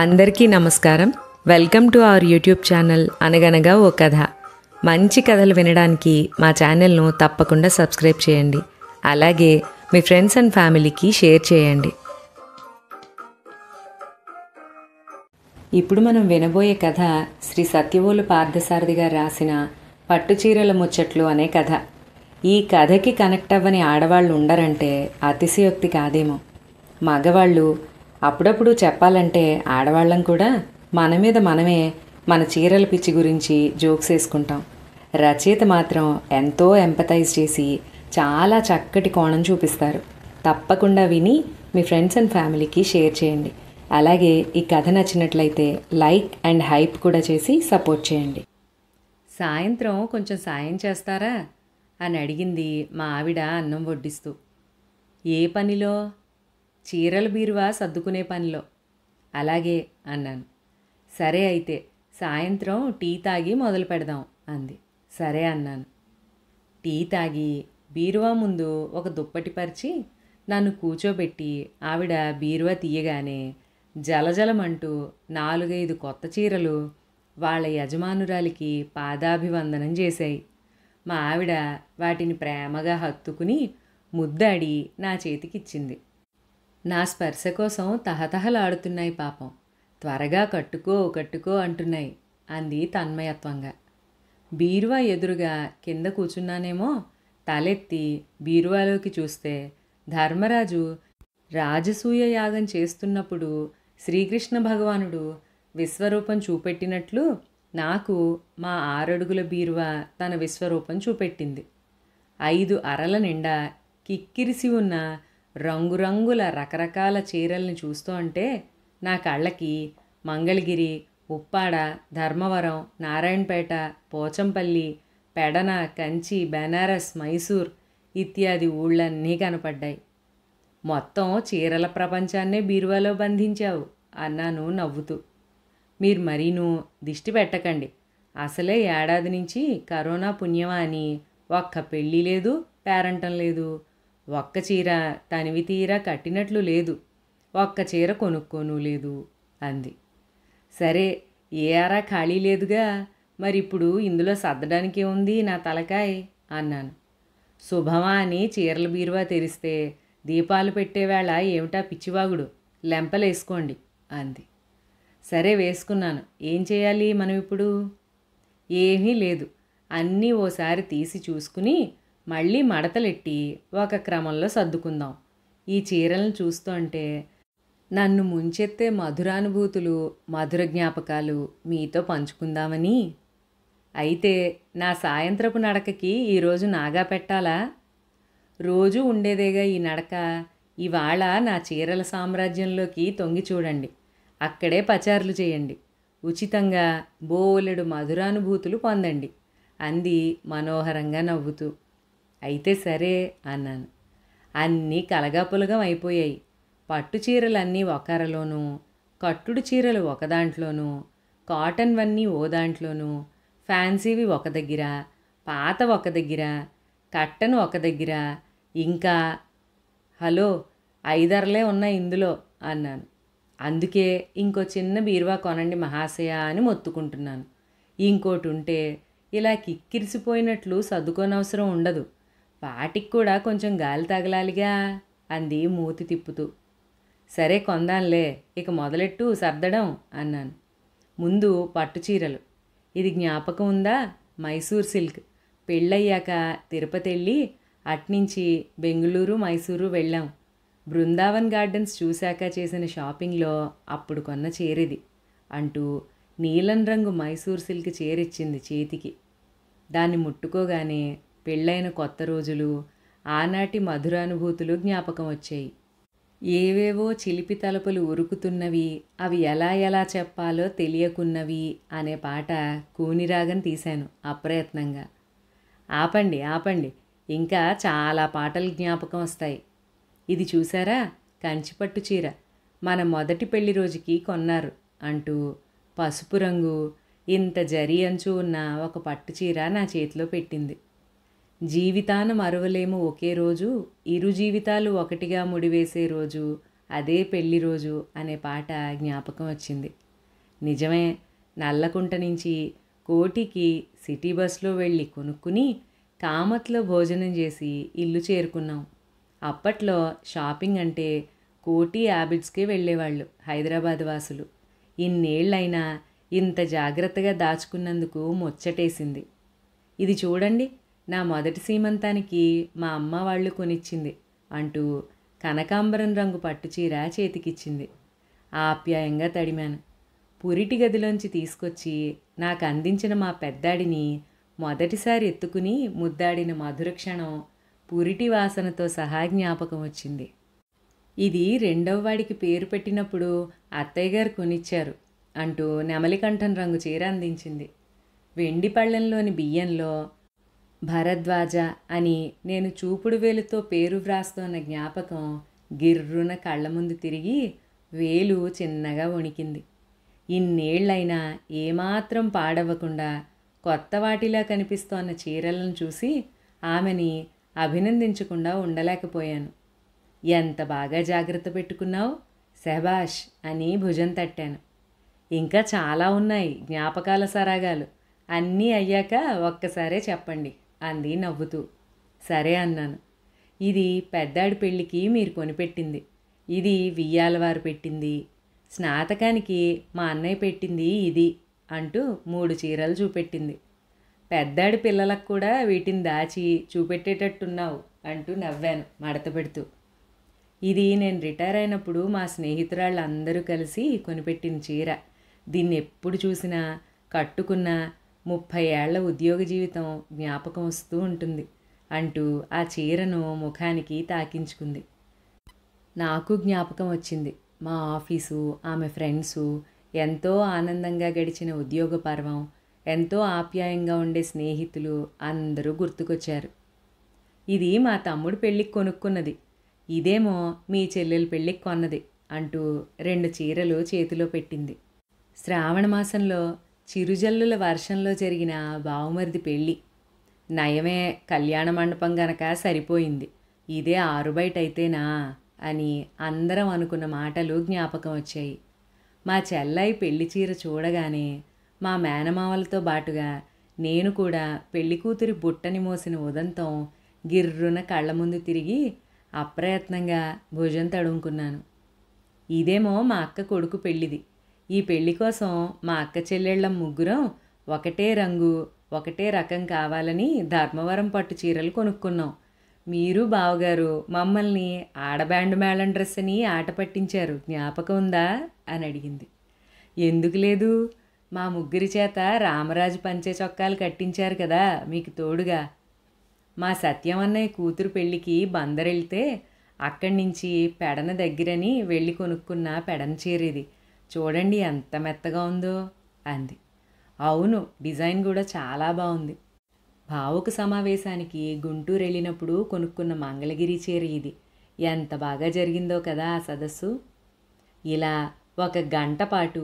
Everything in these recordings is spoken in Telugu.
అందరికీ నమస్కారం. Welcome to our YouTube channel అనగనగా ఓ కథ. మంచి కథలు వినడానికి మా ఛానల్ను తప్పకుండా సబ్స్క్రైబ్ చేయండి. అలాగే మీ ఫ్రెండ్స్ అండ్ ఫ్యామిలీకి షేర్ చేయండి. ఇప్పుడు మనం వినబోయే కథ శ్రీ సత్యవోలు పార్థసారథి గారు రాసిన పట్టుచీరల ముచ్చట్లు అనే కథ. ఈ కథకి కనెక్ట్ అవ్వని ఆడవాళ్ళు ఉండరంటే అతిశయోక్తి కాదేమో. మగవాళ్ళు అప్పుడప్పుడు చెప్పాలంటే ఆడవాళ్ళం కూడా మన మీద మనమే మన చీరల పిచ్చి గురించి జోక్స్ వేసుకుంటాం. రచయిత మాత్రం ఎంతో ఎంపథైజ్ చేసి చాలా చక్కటి కోణం చూపిస్తారు. తప్పకుండా విని మీ ఫ్రెండ్స్ అండ్ ఫ్యామిలీకి షేర్ చేయండి. అలాగే ఈ కథ నచ్చినట్లయితే లైక్ అండ్ హైప్ కూడా చేసి సపోర్ట్ చేయండి. సాయంత్రం కొంచెం సాయం చేస్తారా అని అడిగింది మా ఆవిడ అన్నం వడ్డిస్తూ. ఏ పనిలో? చీరల బీరువా సర్దుకునే పనిలో. అలాగే అన్నాను. సరే అయితే సాయంత్రం టీ తాగి మొదలు పెడదాం అంది. సరే అన్నాను. టీ తాగి బీరువా ముందు ఒక దుప్పటి పరిచి నన్ను కూర్చోబెట్టి ఆవిడ బీరువా తీయగానే జలజలమంటూ 4-5 కొత్త చీరలు వాళ్ళ యజమానురాలికి పాదాభివందనం చేశాయి. మా ఆవిడ వాటిని ప్రేమగా హత్తుకుని ముద్దాడి నా చేతికిచ్చింది. నా స్పర్శ కోసం తహతహలాడుతున్నాయి పాపం. త్వరగా కట్టుకో అంటున్నాయి అంది తన్మయత్వంగా. బీరువా ఎదురుగా కింద కూర్చున్నానేమో. తలెత్తి బీరువాలోకి చూస్తే ధర్మరాజు రాజసూయ యాగం చేస్తున్నప్పుడు శ్రీకృష్ణ భగవానుడు విశ్వరూపం చూపెట్టినట్లు నాకు మా 6 అడుగుల బీరువా తన విశ్వరూపం చూపెట్టింది. 5 అరల నిండా కిక్కిరిసి ఉన్న రంగురంగుల రకరకాల చీరల్ని చూస్తూ ఉంటే నా కళ్ళకి మంగళగిరి, ఉప్పాడ, ధర్మవరం, నారాయణపేట, పోచంపల్లి, పెడన, కంచి, బెనారస్, మైసూర్ ఇత్యాది ఊళ్ళన్నీ కనపడ్డాయి. మొత్తం చీరల ప్రపంచాన్నే బీరువాలో బంధించావు అన్నాను నవ్వుతూ. మీరు మరీను దిష్టి పెట్టకండి. అసలే ఏడాది నుంచి కరోనా పుణ్యమా అని ఒక్క పెళ్ళి లేదు, పేరంటం లేదు. ఒక్క చీర తనివి తీరా కట్టినట్లు లేదు. ఒక్క చీర కొనుక్కోను లేదు అంది. సరే ఏ అరా ఖాళీ లేదుగా, మరి ఇప్పుడు ఇందులో సర్దడానికే ఉంది నా తలకాయ్ అన్నాను. శుభమా అని చీరల బీరువా తెరిస్తే దీపాలు పెట్టేవేళ ఏమిటా పిచ్చివాగుడు, లెంపలేసుకోండి అంది. సరే వేసుకున్నాను. ఏం చేయాలి మనం ఇప్పుడు? ఏమీ లేదు. అన్నీ ఓసారి తీసి చూసుకుని మళ్ళీ మడతలెట్టి ఒక క్రమంలో సర్దుకుందాం. ఈ చీరలను చూస్తుంటే నన్ను ముంచెత్తే మధురానుభూతులు, మధుర జ్ఞాపకాలు మీతో పంచుకుందామని. అయితే నా సాయంత్రపు నడకకి ఈరోజు నాగా పెట్టాలా? రోజూ ఉండేదేగా ఈ నడక. ఇవాళ నా చీరల సామ్రాజ్యంలోకి తొంగి చూడండి. అక్కడే పచారులు చేయండి. ఉచితంగా బోలెడు మధురానుభూతులు పొందండి అంది మనోహరంగా నవ్వుతూ. అయితే సరే అన్నాను. అన్నీ కలగాపులగం అయిపోయాయి. పట్టు చీరలన్నీ ఒక అరలోనూ, కట్టుడు చీరలు ఒక దాంట్లోనూ, కాటన్వన్నీ ఓ దాంట్లోనూ, ఫ్యాన్సీవి ఒక దగ్గర, పాత ఒక దగ్గర, కట్టను ఒక దగ్గర, ఇంకా హలో 5 అరలే ఉన్నాయి ఇందులో అన్నాను. అందుకే ఇంకో చిన్న బీరువా కొనండి మహాశయ అని మొత్తుకుంటున్నాను. ఇంకోటి ఉంటే ఇలా కిక్కిరిసిపోయినట్లు సర్దుకోనవసరం ఉండదు. వాటికి కూడా కొంచెం గాలి తగలాలిగా అంది మూతి తిప్పుతూ. సరే కొందాంలే, ఇక మొదలెట్టు సర్దడం అన్నాను. ముందు పట్టు చీరలు. ఇది జ్ఞాపకం ఉందా? మైసూర్ సిల్క్. పెళ్ళయ్యాక తిరుపతి వెళ్ళి అట్నుంచి బెంగుళూరు, మైసూరు వెళ్ళాం. బృందావన్ గార్డెన్స్ చూశాక చేసిన షాపింగ్లో అప్పుడు కొన్న చీరది అంటూ నీలం రంగు మైసూర్ సిల్క్ చీరిచ్చింది చేతికి. దాన్ని ముట్టుకోగానే పెళ్ళైన కొత్త రోజులు, ఆనాటి మధురానుభూతులు జ్ఞాపకం వచ్చాయి. ఏవేవో చిలిపి తలుపులు ఉరుకుతున్నవి, అవి ఎలా ఎలా చెప్పాలో తెలియకున్నవి అనే పాట కూనిరాగం తీశాను అప్రయత్నంగా. ఆపండి ఆపండి, ఇంకా చాలా పాటలు జ్ఞాపకం వస్తాయి. ఇది చూసారా? కంచిపట్టు చీర మన మొదటి పెళ్లి రోజుకి కొన్నారు అంటూ పసుపు రంగు ఇంత జరీ అంచు ఉన్న ఒక పట్టు చీర నా చేతిలో పెట్టింది. జీవితాన మరువలేము ఒకే రోజు, ఇరు జీవితాలు ఒకటిగా ముడివేసే రోజు అదే పెళ్లి రోజు అనే పాట జ్ఞాపకం వచ్చింది. నిజమే, నల్లకుంట నుంచి కోటికి సిటీ బస్లో వెళ్ళి కొనుక్కుని కామత్లో భోజనం చేసి ఇల్లు చేరుకున్నాం. అప్పట్లో షాపింగ్ అంటే కోటి యాబిడ్స్కే వెళ్ళేవాళ్ళు హైదరాబాద్ వాసులు. ఇన్నేళ్లైనా ఇంత జాగ్రత్తగా దాచుకున్నందుకు ముచ్చటేసింది. ఇది చూడండి, నా మొదటి సీమంతానికి మా అమ్మ వాళ్ళు కొనిచ్చింది అంటూ కనకాంబరం రంగు పట్టుచీర చేతికిచ్చింది. ఆప్యాయంగా తడిమాను. పురిటి గదిలోంచి తీసుకొచ్చి నాకు అందించిన మా పెద్దాడిని మొదటిసారి ఎత్తుకుని ముద్దాడిన మధుర క్షణం పురిటి వాసనతో సహా జ్ఞాపకం వచ్చింది. ఇది రెండవ వాడికి పేరు పెట్టినప్పుడు అత్తయ్య గారు కొనిచ్చారు అంటూ నెమలికంఠం రంగు చీర అందించింది. వెండి పళ్ళెంలోని బియ్యంలో భరద్వాజ అని నేను చూపుడు వేలుతో పేరు వ్రాస్తోన్న జ్ఞాపకం గిర్రున కళ్ళ ముందు తిరిగి వేలు చిన్నగా వణికింది. ఇన్నేళ్లైనా ఏమాత్రం పాడవ్వకుండా కొత్త వాటిలా కనిపిస్తోన్న చీరలను చూసి ఆమెని అభినందించకుండా ఉండలేకపోయాను. ఎంత బాగా జాగ్రత్త పెట్టుకున్నావు, శభాష్ అని భుజం తట్టాను. ఇంకా చాలా ఉన్నాయి జ్ఞాపకాల సరాగాలు, అన్నీ అయ్యాక ఒక్కసారే చెప్పండి అంది నవ్వుతూ. సరే అన్నాను. ఇది పెద్దాడి పెళ్ళికి మీరు కొనిపెట్టింది, ఇది వియ్యాలవారు పెట్టింది, స్నాతకానికి మా అన్నయ్య పెట్టింది ఇది అంటూ 3 చీరలు చూపెట్టింది. పెద్దాడి పిల్లలకు కూడా వీటిని దాచి చూపెట్టేటట్టున్నావు అంటూ నవ్వాను మడత పెడుతూ. ఇది నేను రిటైర్ అయినప్పుడు మా స్నేహితురాళ్ళందరూ కలిసి కొనిపెట్టిన చీర. దీన్ని ఎప్పుడు చూసినా కట్టుకున్న 30 ఏళ్ల ఉద్యోగ జీవితం జ్ఞాపకం వస్తూ ఉంటుంది అంటూ ఆ చీరను ముఖానికి తాకించుకుంది. నాకు జ్ఞాపకం వచ్చింది. మా ఆఫీసు, ఆమె ఫ్రెండ్సు, ఎంతో ఆనందంగా గడిచిన ఉద్యోగ పర్వం, ఎంతో ఆప్యాయంగా ఉండే స్నేహితులు అందరూ గుర్తుకొచ్చారు. ఇది మా తమ్ముడు పెళ్ళికి కొనుక్కున్నది, ఇదేమో మీ చెల్లెల పెళ్ళికి కొన్నది అంటూ 2 చీరలు చేతిలో పెట్టింది. శ్రావణ మాసంలో చిరుజల్లుల వర్షంలో జరిగిన బావుమరిది పెళ్ళి. నయమే కళ్యాణ మండపం గనక సరిపోయింది, ఇదే ఆరుబయటైతేనా అని అందరం అనుకున్న మాటలు జ్ఞాపకం వచ్చాయి. మా చెల్లాయి పెళ్లి చీర చూడగానే మా మేనమావలతో బాటుగా నేను కూడా పెళ్లికూతురి బుట్టని మోసిన ఉదంతం గిర్రున కళ్ళ ముందు తిరిగి అప్రయత్నంగా భుజం తడుముకున్నాను. ఇదేమో మా అక్క కొడుకు పెళ్ళిది. ఈ పెళ్లి కోసం మా అక్క చెల్లెళ్ళం ముగ్గురం ఒకటే రంగు ఒకటే రకం కావాలని ధర్మవరం పట్టు చీరలు కొనుక్కున్నాం. మీరు బావగారు మమ్మల్ని ఆడబ్యాండ్ మేళం డ్రెస్ అని ఆట పట్టించారు, జ్ఞాపకం ఉందా అని అడిగింది. ఎందుకు లేదు, మా ముగ్గురి చేత రామరాజు పంచే చొక్కాలు కట్టించారు కదా మీకు తోడుగా. మా సత్యం అన్నయ్య కూతురు పెళ్ళికి బందరెళ్తే అక్కడి నుంచి పెడన దగ్గరని వెళ్ళి కొనుక్కున్న పెడన చీర ఇది, చూడండి ఎంత మెత్తగా ఉందో అంది. అవును, డిజైన్ కూడా చాలా బాగుంది. భావుక సమావేశానికి గుంటూరు వెళ్ళినప్పుడు కొనుక్కున్న మంగళగిరి చీర ఇది, ఎంత బాగా జరిగిందో కదా ఆ సదస్సు. ఇలా 1 గంట పాటు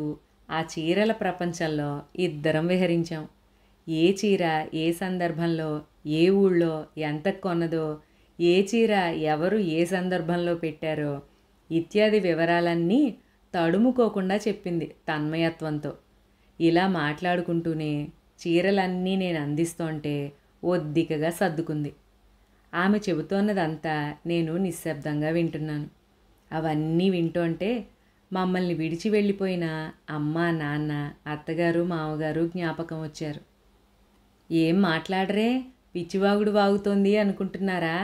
ఆ చీరల ప్రపంచంలో ఇద్దరం విహరించాం. ఏ చీర ఏ సందర్భంలో ఏ ఊళ్ళో ఎంత కొన్నదో, ఏ చీర ఎవరు ఏ సందర్భంలో పెట్టారో ఇత్యాది వివరాలన్నీ తడుముకోకుండా చెప్పింది తన్మయత్వంతో. ఇలా మాట్లాడుకుంటూనే చీరలన్నీ నేను అందిస్తుంటే ఒద్దికగా సర్దుకుంది. ఆమె చెబుతోన్నదంతా నేను నిశ్శబ్దంగా వింటున్నాను. అవన్నీ వింటుంటే మమ్మల్ని విడిచి వెళ్ళిపోయిన అమ్మ, నాన్న, అత్తగారు, మామగారు జ్ఞాపకం వచ్చారు. ఏం మాట్లాడరే, పిచ్చివాగుడు వాగుతోంది అనుకుంటున్నారా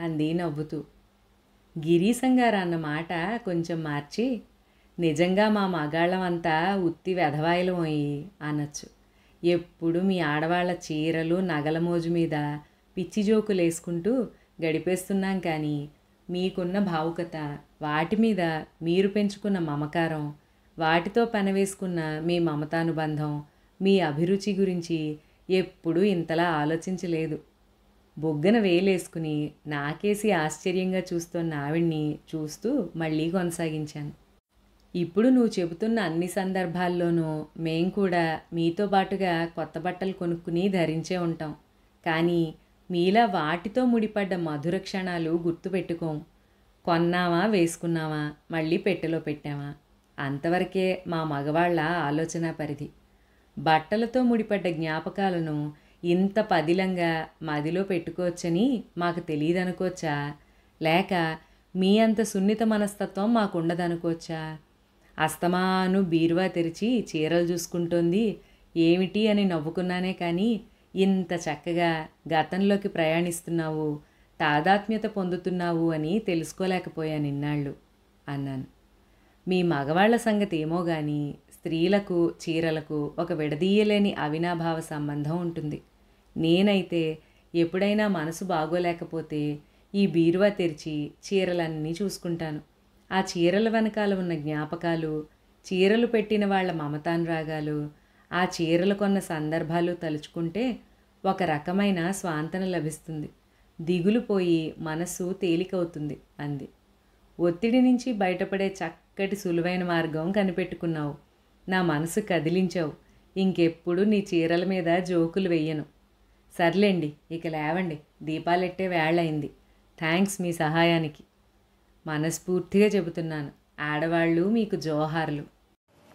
అంది నవ్వుతూ. గిరీశంగారు అన్న మాట కొంచెం మార్చి, నిజంగా మా మగాళ్ళమంతా ఉత్తి వెధవాయిలమోయి అనొచ్చు. ఎప్పుడు మీ ఆడవాళ్ల చీరలు నగల మోజు మీద పిచ్చి జోకులు వేసుకుంటూ గడిపేస్తున్నాం, కానీ మీకున్న భావుకత, వాటి మీద మీరు పెంచుకున్న మమకారం, వాటితో పనివేసుకున్న మీ మమతానుబంధం, మీ అభిరుచి గురించి ఎప్పుడూ ఇంతలా ఆలోచించలేదు. బొగ్గన వేలేసుకుని నాకేసి ఆశ్చర్యంగా చూస్తున్న ఆవిడ్ని చూస్తూ మళ్ళీ కొనసాగించాను. ఇప్పుడు నువ్వు చెబుతున్న అన్ని సందర్భాల్లోనూ మేం కూడా మీతో పాటుగా కొత్త బట్టలు కొనుక్కుని ధరించే ఉంటాం, కానీ మీలా వాటితో ముడిపడ్డ మధుర క్షణాలు గుర్తుపెట్టుకోం. కొన్నామా, వేసుకున్నామా, మళ్ళీ పెట్టెలో పెట్టామా, అంతవరకే మా మగవాళ్ళ ఆలోచన పరిధి. బట్టలతో ముడిపడ్డ జ్ఞాపకాలను ఇంత పదిలంగా మదిలో పెట్టుకోవచ్చని మాకు తెలియదనుకోవచ్చా? లేక మీ అంత సున్నిత మనస్తత్వం మాకుండదనుకోవచ్చా? అస్తమాను బీరువా తెరిచి చీరలు చూసుకుంటోంది ఏమిటి అని నవ్వుకున్నానే కానీ, ఇంత చక్కగా గతంలోకి ప్రయాణిస్తున్నావు, తాదాత్మ్యత పొందుతున్నావు అని తెలుసుకోలేకపోయాను ఇన్నాళ్ళు అన్నాను. మీ మగవాళ్ల సంగతి ఏమో గాని స్త్రీలకు చీరలకు ఒక విడదీయలేని అవినాభావ సంబంధం ఉంటుంది. నేనైతే ఎప్పుడైనా మనసు బాగోలేకపోతే ఈ బీరువా తెరిచి చీరలన్నీ చూసుకుంటాను. ఆ చీరల వెనకాల ఉన్న జ్ఞాపకాలు, చీరలు పెట్టిన వాళ్ళ మమతానురాగాలు, ఆ చీరలు కొన్న సందర్భాలు తలుచుకుంటే ఒక రకమైన స్వాంతన లభిస్తుంది. దిగులు పోయి మనస్సు తేలికవుతుంది అంది. ఒత్తిడి నుంచి బయటపడే చక్కటి సులువైన మార్గం కనిపెట్టుకున్నావు. నా మనసు కదిలించావు. ఇంకెప్పుడు నీ చీరల మీద జోకులు వెయ్యను. సర్లేండి, ఇక లేవండి, దీపాలెట్టే వేళయింది. థ్యాంక్స్ మీ సహాయానికి. మనస్ఫూర్తిగా చెబుతున్నాను. ఆడవాళ్ళు మీకు జోహార్లు.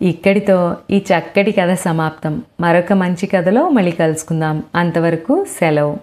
ఇక్కడితో ఈ చక్కటి కథ సమాప్తం. మరొక మంచి కథలో మళ్ళీ కలుసుకుందాం. అంతవరకు సెలవు.